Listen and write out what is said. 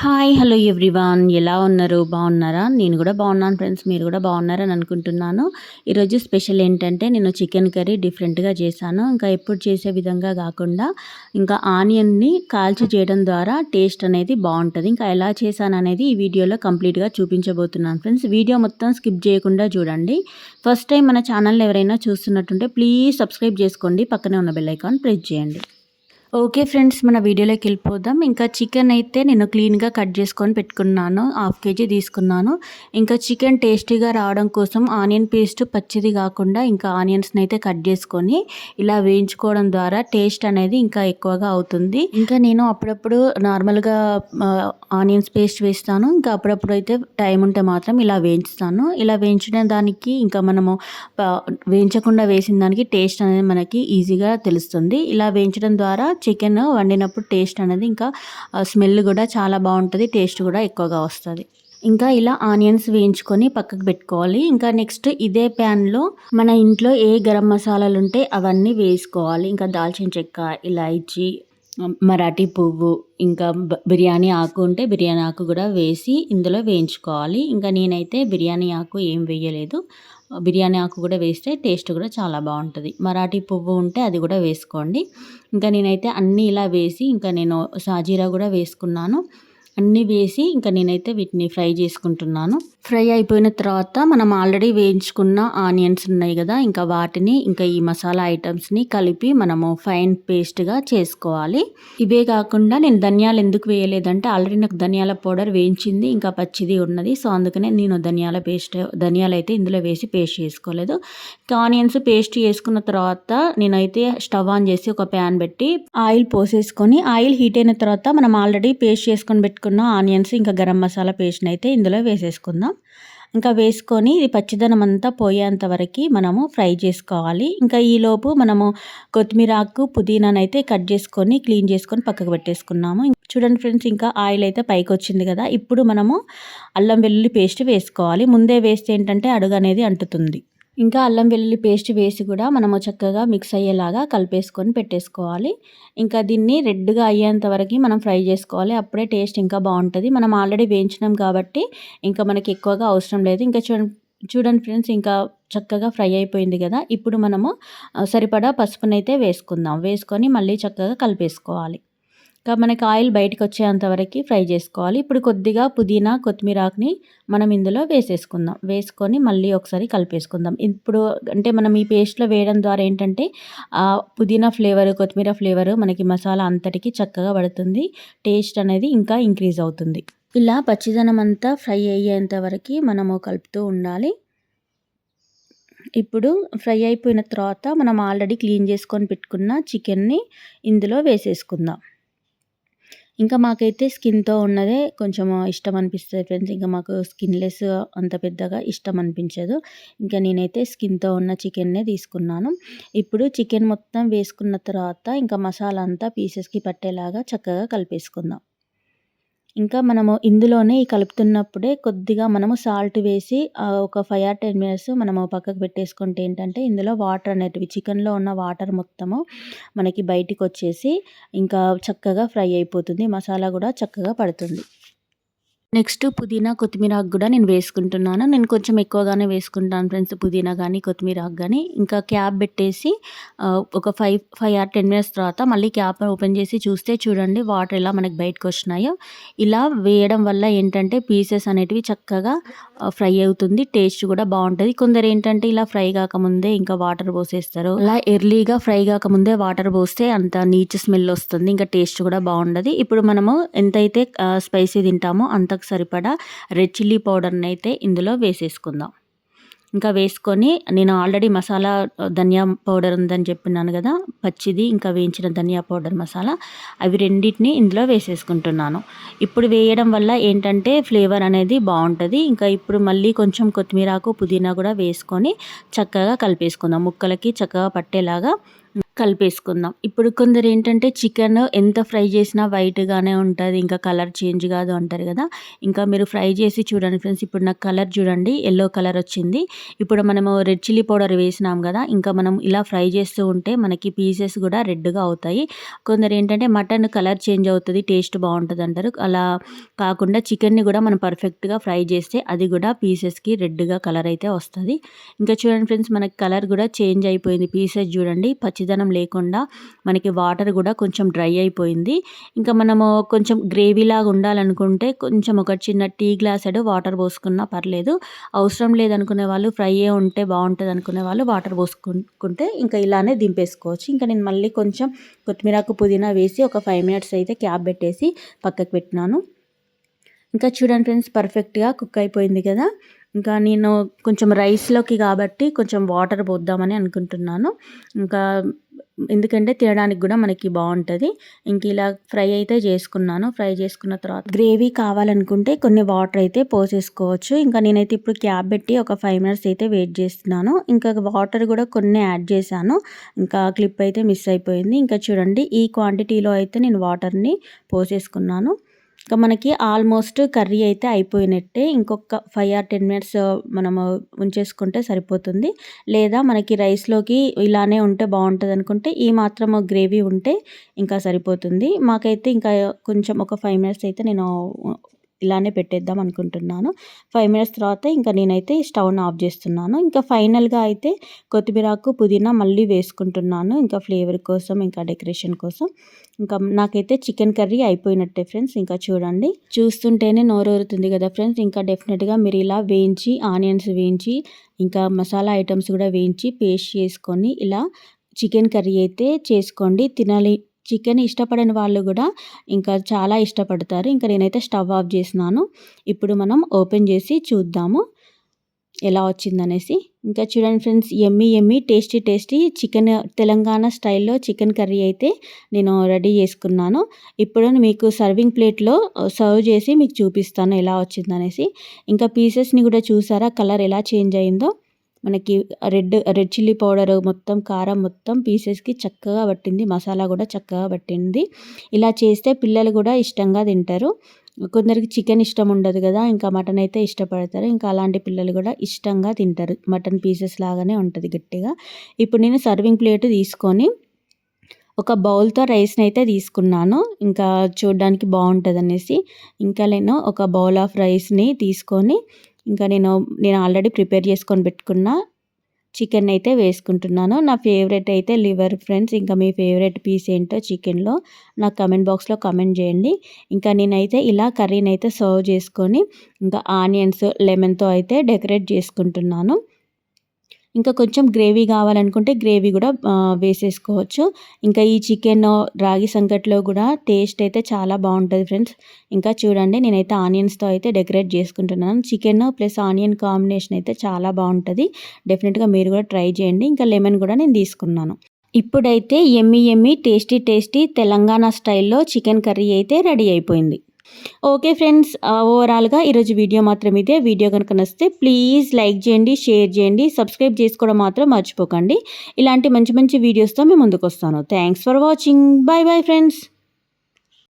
Hi! Hello everyone. ఎలా ఉన్నారు? బాగున్నారా? నేను కూడా బాగున్నాను ఫ్రెండ్స్. మీరు కూడా బాగున్నారని అనుకుంటున్నాను. ఈరోజు స్పెషల్ ఏంటంటే నేను చికెన్ కర్రీ డిఫరెంట్‌గా చేశాను. ఇంకా ఎప్పుడు చేసే విధంగా కాకుండా ఇంకా ఆనియన్‌ని కాల్చి చేయడం ద్వారా టేస్ట్ అనేది బాగుంటది. ఇంకా ఎలా చేశాననేది ఈ వీడియోలో కంప్లీట్‌గా చూపించబోతున్నాను ఫ్రెండ్స్. వీడియో మొత్తం స్కిప్ చేయకుండా చూడండి. ఫస్ట్ టైం మన ఛానల్‌ని ఎవరైనా చూస్తున్నట్టుంటే ప్లీజ్ సబ్స్క్రైబ్ చేసుకోండి. పక్కనే ఉన్న బెల్ ఐకాన్ ప్రెస్ చేయండి. ఓకే ఫ్రెండ్స్, మన వీడియోలోకి వెళ్ళిపోదాం. ఇంకా చికెన్ అయితే నేను క్లీన్గా కట్ చేసుకొని పెట్టుకున్నాను. 1/2 కేజీ తీసుకున్నాను. ఇంకా చికెన్ టేస్టీగా రావడం కోసం ఆనియన్ పేస్ట్ పచ్చిది కాకుండా ఇంకా ఆనియన్స్ని అయితే కట్ చేసుకొని ఇలా వేయించుకోవడం ద్వారా టేస్ట్ అనేది ఇంకా ఎక్కువగా అవుతుంది. ఇంకా నేను అప్పుడప్పుడు నార్మల్గా ఆనియన్స్ పేస్ట్ వేస్తాను. ఇంకా అప్పుడప్పుడు అయితే టైం ఉంటే మాత్రం ఇలా వేయించుతాను. ఇలా వేయించడం దానికి ఇంకా మనము వేయించకుండా వేసిన దానికి టేస్ట్ అనేది మనకి ఈజీగా తెలుస్తుంది. ఇలా వేయించడం ద్వారా చికెన్ వండినప్పుడు టేస్ట్ అనేది ఇంకా స్మెల్ కూడా చాలా బాగుంటుంది. టేస్ట్ కూడా ఎక్కువగా వస్తుంది. ఇంకా ఇలా ఆనియన్స్ వేయించుకొని పక్కకు పెట్టుకోవాలి. ఇంకా నెక్స్ట్ ఇదే ప్యాన్లో మన ఇంట్లో ఏ గరం మసాలాలు ఉంటే అవన్నీ వేసుకోవాలి. ఇంకా దాల్చిన చెక్క, ఇలాయచి, మరాఠీ పువ్వు, ఇంకా బిర్యానీ ఆకు ఉంటే బిర్యానీ ఆకు కూడా వేసి ఇందులో వేయించుకోవాలి. ఇంకా నేనైతే బిర్యానీ ఆకు ఏం వేయలేదు. బిర్యానీ ఆకు కూడా వేస్తే టేస్ట్ కూడా చాలా బాగుంటుంది. మరాఠీ పువ్వు ఉంటే అది కూడా వేసుకోండి. ఇంకా నేనైతే అన్నీ ఇలా వేసి ఇంకా నేను సాజీరా కూడా వేసుకున్నాను. అన్నీ వేసి ఇంకా నేనైతే వీటిని ఫ్రై చేసుకుంటున్నాను. ఫ్రై అయిపోయిన తర్వాత మనం ఆల్రెడీ వేయించుకున్న ఆనియన్స్ ఉన్నాయి కదా, ఇంకా వాటిని ఇంకా ఈ మసాలా ఐటమ్స్ని కలిపి మనము ఫైన్ పేస్ట్గా చేసుకోవాలి. ఇవే కాకుండా నేను ధనియాలు ఎందుకు వేయలేదంటే ఆల్రెడీ నాకు ధనియాల పౌడర్ వేయించింది ఇంకా పచ్చిది ఉన్నది. సో అందుకనే నేను ధనియాలు అయితే ఇందులో వేసి పేస్ట్ చేసుకోలేదు. ఆనియన్స్ పేస్ట్ చేసుకున్న తర్వాత నేనైతే స్టవ్ ఆన్ చేసి ఒక ప్యాన్ పెట్టి ఆయిల్ పోసేసుకొని ఆయిల్ హీట్ అయిన తర్వాత మనం ఆల్రెడీ పేస్ట్ చేసుకొని పెట్టుకున్న ఆనియన్స్ ఇంకా గరం మసాలా పేస్ట్ని అయితే ఇందులో వేసేసుకుందాం. ఇంకా వేసుకొని ఇది పచ్చిదనం అంతా పోయేంత వరకు మనము ఫ్రై చేసుకోవాలి. ఇంకా ఈలోపు మనము కొత్తిమీర ఆకు, పుదీనానైతే కట్ చేసుకొని క్లీన్ చేసుకొని పక్కకు పెట్టేసుకున్నాము. చూడండి ఫ్రెండ్స్, ఇంకా ఆయిల్ అయితే పైకి వచ్చింది కదా, ఇప్పుడు మనము అల్లం వెల్లుల్లి పేస్ట్ వేసుకోవాలి. ముందే వేస్తే ఏంటంటే అడుగు అనేది అంటుతుంది. ఇంకా అల్లం వెల్లుల్లి పేస్ట్ వేసి కూడా మనము చక్కగా మిక్స్ అయ్యేలాగా కలిపేసుకొని పెట్టేసుకోవాలి. ఇంకా దీన్ని రెడ్గా అయ్యేంత వరకు మనం ఫ్రై చేసుకోవాలి. అప్పుడే టేస్ట్ ఇంకా బాగుంటుంది. మనం ఆల్రెడీ వేయించినాం కాబట్టి ఇంకా మనకి ఎక్కువగా అవసరం లేదు. ఇంకా చూడండి ఫ్రెండ్స్, ఇంకా చక్కగా ఫ్రై అయిపోయింది కదా, ఇప్పుడు మనము సరిపడా పసుపునైతే వేసుకుందాం. వేసుకొని మళ్ళీ చక్కగా కలిపేసుకోవాలి. ఇంకా మనకి ఆయిల్ బయటకు వచ్చేంత వరకు ఫ్రై చేసుకోవాలి. ఇప్పుడు కొద్దిగా పుదీనా, కొత్తిమీర ఆకుని మనం ఇందులో వేసేసుకుందాం. వేసుకొని మళ్ళీ ఒకసారి కలిపేసుకుందాం. ఇప్పుడు అంటే మనం ఈ పేస్ట్లో వేయడం ద్వారా ఏంటంటే పుదీనా ఫ్లేవర్, కొత్తిమీర ఫ్లేవర్ మనకి మసాలా అంతటికి చక్కగా పడుతుంది. టేస్ట్ అనేది ఇంకా ఇంక్రీజ్ అవుతుంది. ఇలా పచ్చిదనం అంతా ఫ్రై అయ్యేంత వరకు మనము కలుపుతూ ఉండాలి. ఇప్పుడు ఫ్రై అయిపోయిన తర్వాత మనం ఆల్రెడీ క్లీన్ చేసుకొని పెట్టుకున్న చికెన్ని ఇందులో వేసేసుకుందాం. ఇంకా మాకైతే స్కిన్తో ఉన్నదే కొంచెం ఇష్టం అనిపిస్తుంది ఫ్రెండ్స్. ఇంకా మాకు స్కిన్లెస్ అంత పెద్దగా ఇష్టం అనిపించదు. ఇంకా నేనైతే స్కిన్తో ఉన్న చికెన్నే తీసుకున్నాను. ఇప్పుడు చికెన్ మొత్తం వేసుకున్న తర్వాత ఇంకా మసాలా అంతా పీసెస్కి పట్టేలాగా చక్కగా కలిపేసుకుందాం. ఇంకా మనము ఇందులోనే ఈ కలుపుతున్నప్పుడే కొద్దిగా మనము సాల్ట్ వేసి ఒక 5 or 10 మినిట్స్ మనము పక్కకు పెట్టేసుకుంటే ఏంటంటే ఇందులో వాటర్ అనేటివి, చికెన్లో ఉన్న వాటర్ మొత్తము మనకి బయటికి వచ్చేసి ఇంకా చక్కగా ఫ్రై అయిపోతుంది. మసాలా కూడా చక్కగా పడుతుంది. నెక్స్ట్ పుదీనా, కొత్తిమీర ఆకు కూడా నేను వేసుకుంటున్నాను. నేను కొంచెం ఎక్కువగానే వేసుకుంటాను ఫ్రెండ్స్, పుదీనా కానీ కొత్తిమీర ఆకు కానీ. ఇంకా క్యాప్ పెట్టేసి ఒక 5 or 10 మినిట్స్ తర్వాత మళ్ళీ క్యాప్ ఓపెన్ చేసి చూస్తే చూడండి వాటర్ ఎలా మనకి బయటకు వచ్చినాయో. ఇలా వేయడం వల్ల ఏంటంటే పీసెస్ అనేటివి చక్కగా ఫ్రై అవుతుంది. టేస్ట్ కూడా బాగుంటుంది. కొందరు ఏంటంటే ఇలా ఫ్రై కాకముందే ఇంకా వాటర్ పోసేస్తారు. అలా ఎర్లీగా ఫ్రై కాకముందే వాటర్ పోస్తే అంత నీచు స్మెల్ వస్తుంది. ఇంకా టేస్ట్ కూడా బాగుండదు. ఇప్పుడు మనము ఎంతైతే స్పైసీ తింటామో అంతకు సరిపడా రెడ్ చిల్లీ పౌడర్ని అయితే ఇందులో వేసేసుకుందాం. ఇంకా వేసుకొని నేను ఆల్రెడీ మసాలా ధనియా పౌడర్ ఉందని చెప్పినాను కదా, పచ్చిది ఇంకా వేయించిన ధనియా పౌడర్ మసాలా, అవి రెండింటిని ఇందులో వేసేసుకుంటున్నాను. ఇప్పుడు వేయడం వల్ల ఏంటంటే ఫ్లేవర్ అనేది బాగుంటుంది. ఇంకా ఇప్పుడు మళ్ళీ కొంచెం కొత్తిమీర ఆకు, పుదీనా కూడా వేసుకొని చక్కగా కలిపేసుకుందాం. ముక్కలకి చక్కగా పట్టేలాగా కలిపేసుకుందాం. ఇప్పుడు కొందరు ఏంటంటే చికెన్ ఎంత ఫ్రై చేసినా వైట్‌గానే ఉంటది. ఇంకా కలర్ చేంజ్ కాదు అంటారు కదా! ఇంకా మీరు ఫ్రై చేసి చూడండి ఫ్రెండ్స్. ఇప్పుడు నాకు కలర్ చూడండి యెల్లో కలర్ వచ్చింది. ఇప్పుడు మనము రెడ్ చిల్లీ పౌడర్ వేసినాం కదా! ఇంకా మనం ఇలా ఫ్రై చేస్తూ ఉంటే మనకి పీసెస్ కూడా రెడ్‌గా అవుతాయి. కొందరు ఏంటంటే మటన్ కలర్ చేంజ్ అవుతది, టేస్ట్ బావుంటది అంటారు. అలా కాకుండా చికెన్‌ని కూడా మనం పర్ఫెక్ట్‌గా ఫ్రై చేస్తే అది కూడా పీసెస్‌కి రెడ్‌గా కలర్ అయితే వస్తది. ఇంకా చూడండి ఫ్రెండ్స్, మనకి కలర్ కూడా చేంజ్ అయిపోయింది. పీసెస్ చూడండి పచ్చిదనం లేకుండా మనకి వాటర్ కూడా కొంచెం డ్రై అయిపోయింది. ఇంకా మనము కొంచెం గ్రేవీలాగా ఉండాలనుకుంటే కొంచెం ఒక చిన్న టీ గ్లాసెడు వాటర్ పోసుకున్నా పర్లేదు. అవసరం లేదనుకునే వాళ్ళు ఫ్రైయే ఉంటే బావుంటది అనుకునే వాళ్ళు వాటర్ పోసుకుంటే ఇంకా ఇలానే దింపేసుకోవచ్చు. ఇంకా నేను మళ్ళీ కొంచెం కొత్తిమీరాకు పుదీనా వేసి ఒక 5 మినిట్స్ అయితే క్యాప్ పెట్టేసి పక్కకు పెట్టినాను. ఇంకా చూడండి ఫ్రెండ్స్, పర్ఫెక్ట్‌గా కుక్ అయిపోయింది కదా! ఇంకా నేను కొంచెం రైస్‌లోకి కాబట్టి కొంచెం వాటర్ పోద్దామని అనుకుంటున్నాను. ఇంకా ఎందుకంటే తినడానికి కూడా మనకి బావుంటది. ఇంక ఇలా ఫ్రై అయితే చేసుకున్నాను. ఫ్రై చేసుకున్న తర్వాత గ్రేవీ కావాలనుకుంటే కొన్ని వాటర్ అయితే పోసేసుకోవచ్చు. ఇంకా నేనైతే ఇప్పుడు క్యాప్ పెట్టి ఒక 5 మినిట్స్ అయితే వెయిట్ చేస్తున్నాను. ఇంకా వాటర్ కూడా కొన్ని యాడ్ చేశాను. ఇంకా క్లిప్ అయితే మిస్ అయిపోయింది. ఇంకా చూడండి ఈ క్వాంటిటీలో అయితే నేను వాటర్‌ని పోసేసుకున్నాను. ఇంకా మనకి ఆల్మోస్ట్ కర్రీ అయితే అయిపోయినట్టే. ఇంకొక 5 ఆర్ 10 మినిట్స్ మనము ఉంచేసుకుంటే సరిపోతుంది. లేదా మనకి రైస్‌లోకి ఇలానే ఉంటే బావుంటదనుకుంటే ఈ మాత్రం గ్రేవీ ఉంటే ఇంకా సరిపోతుంది. మాకైతే ఇంకా కొంచెం ఒక 5 మినిట్స్ అయితే నేను ఇలానే పెట్టేద్దాం అనుకుంటున్నాను. 5 మినిట్స్ తర్వాత ఇంకా నేనైతే స్టవ్‌ని ఆఫ్ చేస్తున్నాను. ఇంకా ఫైనల్‌గా అయితే కొత్తిమీరాకు, పుదీనా మళ్ళీ వేసుకుంటున్నాను. ఇంకా ఫ్లేవర్ కోసం, ఇంకా డెకరేషన్ కోసం. ఇంకా నాకైతే చికెన్ కర్రీ అయిపోయినట్టే ఫ్రెండ్స్. ఇంకా చూడండి. చూస్తుంటేనే నోరూరుతుంది కదా ఫ్రెండ్స్. ఇంకా డెఫినెట్‌గా మీరు ఇలా వేయించి, ఆనియన్స్ వేయించి, ఇంకా మసాలా ఐటమ్స్ కూడా వేయించి పేస్ట్ చేసుకొని ఇలా చికెన్ కర్రీ అయితే చేసుకోండి. చికెన్ ఇష్టపడని వాళ్ళు కూడా ఇంకా చాలా ఇష్టపడతారు. ఇంకా నేనైతే స్టవ్ ఆఫ్ చేసినాను. ఇప్పుడు మనం ఓపెన్ చేసి చూద్దాము ఎలా వచ్చిందనేసి. ఇంకా చూడండి friends, yummy yummy tasty tasty chicken Telangana స్టైల్‌లో చికెన్ కర్రీ అయితే నేను రెడీ చేసుకున్నాను. ఇప్పుడు మీకు సర్వింగ్ ప్లేట్‌లో సర్వ్ చేసి మీకు చూపిస్తాను ఎలా వచ్చిందనేసి. ఇంకా పీసెస్‌ని కూడా చూసారా కలర్ ఎలా చేంజ్ అయిందో. మనకి రెడ్ చిల్లీ పౌడర్ మొత్తం కారం మొత్తం పీసెస్‌కి చక్కగా పట్టింది. మసాలా కూడా చక్కగా పట్టింది. ఇలా చేస్తే పిల్లలు కూడా ఇష్టంగా తింటారు. కొందరికి చికెన్ ఇష్టం ఉండదు కదా! ఇంకా మటన్ అయితే ఇష్టపడతారు. ఇంకా అలాంటి పిల్లలు కూడా ఇష్టంగా తింటారు. మటన్ పీసెస్ లాగానే ఉంటది గట్టిగా. ఇప్పుడు నేను సర్వింగ్ ప్లేట్ తీసుకొని ఒక బౌల్‌తో రైస్‌ని అయితే తీసుకున్నాను. ఇంకా చూడడానికి బావుంటదనేసి. ఇంకా నేను ఒక బౌల్ ఆఫ్ రైస్‌ని తీసుకొని ఇంకా నేను ఆల్రెడీ ప్రిపేర్ చేసుకొని పెట్టుకున్న చికెన్ అయితే వేసుకుంటున్నాను. నా ఫేవరెట్ అయితే లివర్ ఫ్రెండ్స్. ఇంకా మీ ఫేవరెట్ పీస్ ఏంటో చికెన్‌లో నాకు కామెంట్ బాక్స్‌లో కామెంట్ చేయండి. ఇంకా నేనైతే ఇలా కర్రీని అయితే సర్వ్ చేసుకొని ఇంకా ఆనియన్స్, లెమన్‌తో అయితే డెకరేట్ చేసుకుంటున్నాను. ఇంకా కొంచెం గ్రేవీ కావాలనుకుంటే గ్రేవీ కూడా వేసేసుకోవచ్చు. ఇంకా ఈ చికెన్ రాగి సంకట్లో కూడా టేస్ట్ అయితే చాలా బావుంటది ఫ్రెండ్స్. ఇంకా చూడండి నేనైతే ఆనియన్స్‌తో అయితే డెకరేట్ చేసుకుంటున్నాను. చికెన్ ప్లస్ ఆనియన్ కాంబినేషన్ అయితే చాలా బావుంటది. డెఫినెట్‌గా మీరు కూడా ట్రై చేయండి. ఇంకా లెమన్ కూడా నేను తీసుకున్నాను. ఇప్పుడైతే yummy yummy tasty tasty Telangana స్టైల్‌లో చికెన్ కర్రీ అయితే రెడీ అయిపోయింది. ఓకే ఫ్రెండ్స్, ఓవరాల్‌గా ఈరోజు వీడియో మాత్రం ఇదే. వీడియో కనుక నచ్చితే ప్లీజ్ లైక్ చేయండి, షేర్ చేయండి, సబ్స్క్రైబ్ చేసుకోవడం మాత్రం మర్చిపోకండి. ఇలాంటి మంచి మంచి వీడియోస్‌తో మీ ముందుకొస్తాను. Thanks for watching. Bye bye friends.